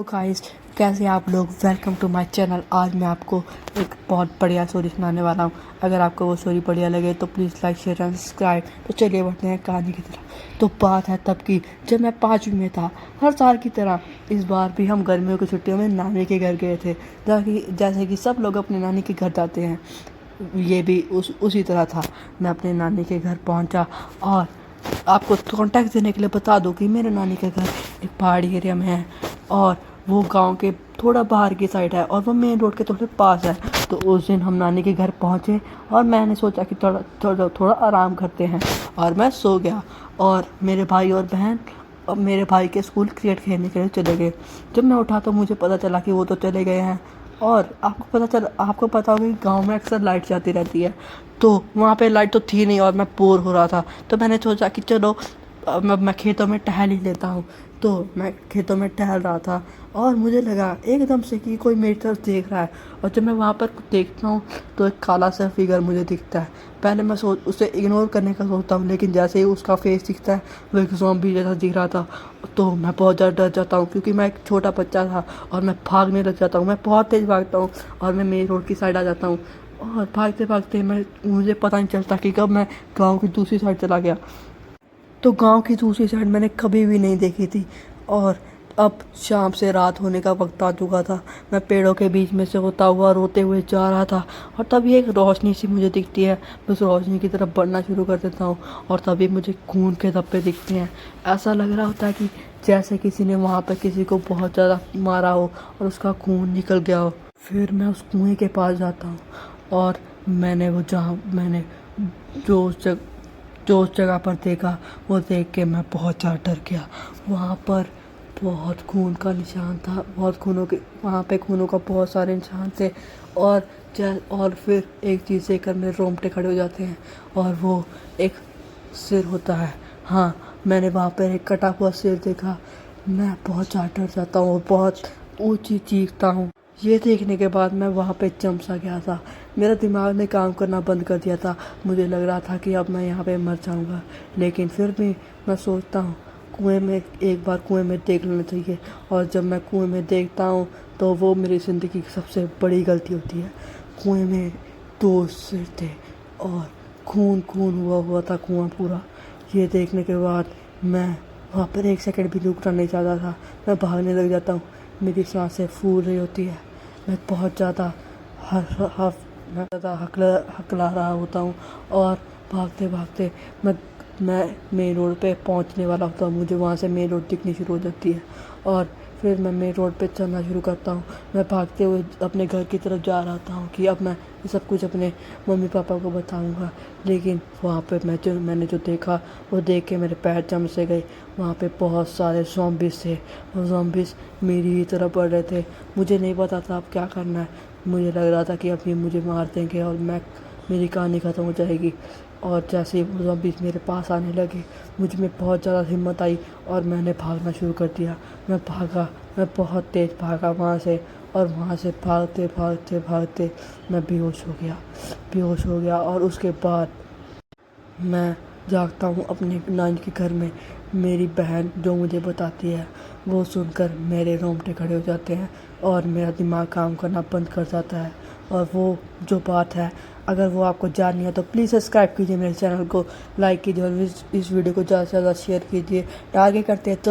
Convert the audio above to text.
तो गाइस, कैसे आप लोग। Welcome to my channel. आज मैं आपको एक बहुत बढ़िया स्टोरी सुनाने वाला हूँ। अगर आपको वो स्टोरी बढ़िया लगे तो please like share and subscribe. तो चलिए बढ़ते हैं कहानी की तरफ। तो बात है तब की, जब मैं 5वीं में था। हर साल की तरह इस बार भी हम गर्मियों की छुट्टियों में नानी के घर गए थे। जैसे कि सब लोग अपने नानी के घर जाते हैं, ये भी उसी तरह था। मैं अपने नानी के घर पहुँचा और आपको कॉन्टैक्ट देने के लिए बता दूं कि मेरे नानी का घर एक पहाड़ी एरिया में है और वो गांव के थोड़ा बाहर की साइड है और वो मेन रोड के थोड़े पास है। तो उस दिन हम नानी के घर पहुंचे और मैंने सोचा कि थोड़ा आराम करते हैं और मैं सो गया। और मेरे भाई और बहन और मेरे भाई के स्कूल क्रिकेट खेलने के लिए चले गए। जब मैं उठा तो मुझे पता चला कि वो तो चले गए हैं। और आपको पता होगा कि गांव में अक्सर लाइट जाती रहती है, तो वहाँ पे लाइट तो थी नहीं और मैं बोर हो रहा था। तो मैंने सोचा कि चलो अब मैं खेतों में टहल ही लेता हूँ। तो मैं खेतों में टहल रहा था और मुझे लगा एकदम से कि कोई मेरी तरफ देख रहा है। और जब मैं वहाँ पर देखता हूँ तो एक काला सा फिगर मुझे दिखता है। पहले मैं उसे इग्नोर करने का सोचता हूँ, लेकिन जैसे ही उसका फेस दिखता है वो एक ज़ॉम्बी जैसा दिख रहा था। तो मैं बहुत ज़्यादा डर जाता हूँ क्योंकि मैं एक छोटा बच्चा था और मैं भागने लग जाता हूँ। मैं बहुत तेज़ भागता हूँ और मैं मेन रोड की साइड आ जाता हूँ। और भागते भागते मुझे पता नहीं चलता कि कब मैं गाँव की दूसरी साइड चला गया। तो गांव की दूसरी साइड मैंने कभी भी नहीं देखी थी। और अब शाम से रात होने का वक्त आ चुका था। मैं पेड़ों के बीच में से होता हुआ रोते हुए जा रहा था और तभी एक रोशनी सी मुझे दिखती है। मैं उस रोशनी की तरफ बढ़ना शुरू कर देता हूँ और तभी मुझे खून के धब्बे दिखते हैं। ऐसा लग रहा होता है कि जैसे किसी ने वहाँ पर किसी को बहुत ज़्यादा मारा हो और उसका खून निकल गया हो। फिर मैं उस कुएं के पास जाता हूँ और मैंने जो उस जगह जो उस जगह पर देखा, वो देख के मैं बहुत ज़्यादा डर गया। वहाँ पर बहुत खून का निशान था, बहुत खूनों के वहाँ पे खूनों का बहुत सारे निशान थे। और फिर एक चीज़ देखकर मेरे रोंगटे खड़े हो जाते हैं और वो एक सिर होता है। हाँ, मैंने वहाँ पर एक कटा हुआ सिर देखा। मैं बहुत ज़्यादा डर जाता हूँ और बहुत ऊँची चीखता हूँ। ये देखने के बाद मैं वहाँ पे जम सा गया था। मेरा दिमाग ने काम करना बंद कर दिया था। मुझे लग रहा था कि अब मैं यहाँ पे मर जाऊँगा, लेकिन फिर भी मैं सोचता हूँ एक बार कुएं में देख लेना चाहिए। और जब मैं कुएं में देखता हूँ तो वो मेरी ज़िंदगी की सबसे बड़ी गलती होती है। कुएं में 2 सिर थे और खून खून हुआ था कुआं पूरा। ये देखने के बाद मैं वहाँ पर एक सेकंड भी रुकना नहीं चाहता था। मैं भागने लग जाता हूँ। मेरी सांसें फूल रही होती है। मैं बहुत ज़्यादा हकला रहा होता हूँ और भागते भागते मैं मेन रोड पे पहुँचने वाला होता हूँ। मुझे वहाँ से मेन रोड दिखनी शुरू हो जाती है और फिर मैं मेन रोड पे चलना शुरू करता हूँ। मैं भागते हुए अपने घर की तरफ जा रहा था कि अब मैं ये सब कुछ अपने मम्मी पापा को बताऊँगा। लेकिन वहाँ पे मैंने जो देखा वो देख के मेरे पैर जम से गए। वहाँ पे बहुत सारे ज़ॉम्बीज़ थे और ज़ॉम्बीज़ मेरी ही तरफ बढ़ रहे थे। मुझे नहीं पता था अब क्या करना है। मुझे लग रहा था कि अभी मुझे मार देंगे और मेरी कहानी ख़त्म हो जाएगी। और जैसे ही वो ज़ॉम्बीज़ मेरे पास आने लगे, मुझ में बहुत ज़्यादा हिम्मत आई और मैंने भागना शुरू कर दिया। मैं बहुत तेज़ भागा वहाँ से। और वहाँ से भागते भागते भागते मैं बेहोश हो गया। और उसके बाद मैं जागता हूँ अपने नानी के घर में। मेरी बहन जो मुझे बताती है, वो सुनकर मेरे रोंगटे खड़े हो जाते हैं और मेरा दिमाग काम करना बंद कर जाता है। और वो जो बात है, अगर वो आपको जाननी है तो प्लीज़ सब्सक्राइब कीजिए मेरे चैनल को, लाइक कीजिए और इस वीडियो को ज़्यादा से ज़्यादा शेयर कीजिए। आगे करते हैं तो